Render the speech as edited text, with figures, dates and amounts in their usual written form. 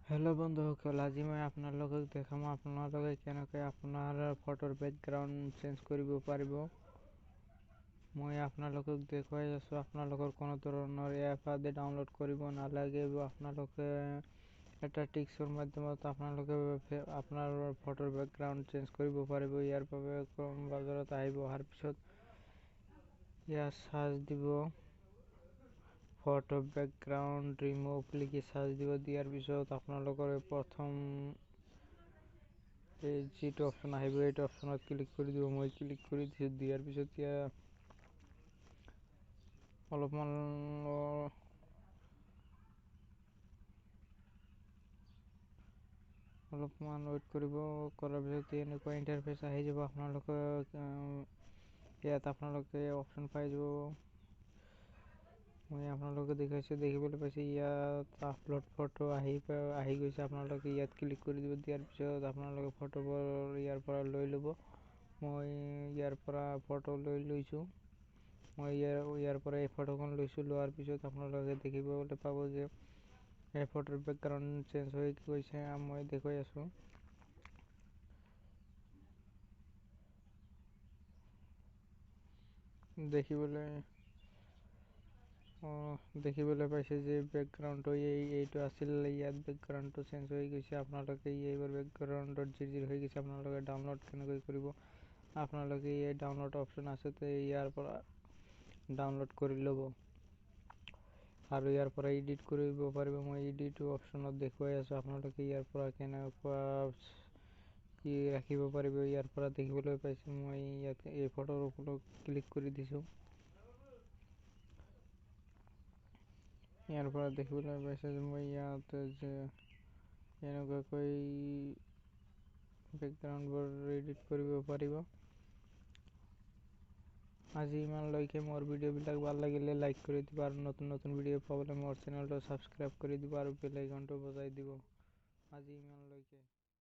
Hello' বন্ধুসকল, আজি মই আপোনালোকক দেখাম আপোনালোকে কেনেকৈ আপোনাৰ ফটোৰ বেকগ্ৰাউণ্ড চেঞ্জ কৰিব পাৰিব। মই আপোনালোকক দেখুৱাই আছোঁ। আপোনালোকৰ কোনো ধৰণৰ এপ আদি ডাউনলোড কৰিব নালাগে। আপোনালোকে এটা টিক্সৰ মাধ্যমত আপোনালোকে আপোনাৰ ফটোৰ বেকগ্ৰাউণ্ড চেঞ্জ কৰিব পাৰিব। ইয়াৰ বাবে ক্ৰম ব্ৰাউজাৰত আহিব। অহাৰ পিছত ইয়াত চাৰ্চ দিব ফটো বেকগ্ৰাউণ্ড ৰিমুভ লিখি চাৰ্চ দিব। দিয়াৰ পিছত আপোনালোকৰ প্ৰথম যিটো অপশ্যন আহিব এইটো অপশ্যনত ক্লিক কৰি দিব। মই ক্লিক কৰি দিছোঁ। দিয়াৰ পিছত অলপমান ৱেইট কৰিব। কৰাৰ পিছত এনেকুৱা ইণ্টাৰফেচ আহি যাব। আপোনালোকে ইয়াত আপোনালোকে অপশ্যন পাই যাব। মই আপোনালোকে দেখিবলৈ পাইছে ইয়াত আপলোড ফটো আহি গৈছে। আপোনালোকে ইয়াত ক্লিক কৰি দিব। দিয়াৰ পিছত আপোনালোকে ফটোবোৰ ইয়াৰ পৰা লৈ ল'ব। মই ইয়াৰ পৰা ফটো লৈছোঁ। মই ইয়াৰ পৰা এই ফটোখন লৈছোঁ। লোৱাৰ পিছত আপোনালোকে দেখিবলৈ পাব যে এই ফটোৰ বেকগ্ৰাউণ্ড চেঞ্জ হৈ গৈছে। মই দেখুৱাই আছোঁ। দেখিবলৈ পাইছে যে বেকগ্ৰাউণ্ডটো এইটো আছিল। ইয়াত বেকগ্ৰাউণ্ডটো চেঞ্জ হৈ গৈছে। আপোনালোকে এইবাৰ বেকগ্ৰাউণ্ডত যি হৈ গৈছে আপোনালোকে ডাউনলোড কেনেকৈ কৰিব। আপোনালোকে এই ডাউনলোড অপশ্যন আছে, ইয়াৰ পৰা ডাউনলোড কৰি ল'ব আৰু ইয়াৰ পৰা এডিট কৰিব পাৰিব। মই এডিট অপশ্যনত দেখুৱাই আছোঁ। আপোনালোকে ইয়াৰ পৰা কেনেকুৱা কি ৰাখিব পাৰিব ইয়াৰ পৰা দেখিবলৈ পাইছে। মই ইয়াত এই ফটোৰ ওপৰত ক্লিক কৰি দিছোঁ। ইয়াৰ পৰা দেখিবলৈ পাইছে যে মই ইয়াত যে এনেকুৱাকৈ বেকগ্ৰাউণ্ডবোৰ এডিট কৰিব পাৰিব। আজি ইমানলৈকে। মোৰ ভিডিঅ'বিলাক ভাল লাগিলে লাইক কৰি দিব আৰু নতুন ভিডিঅ' পাবলৈ মোৰ চেনেলটো ছাবস্ক্ৰাইব কৰি দিব আৰু বেল আইকনটো বজাই দিব। আজি ইমানলৈকে।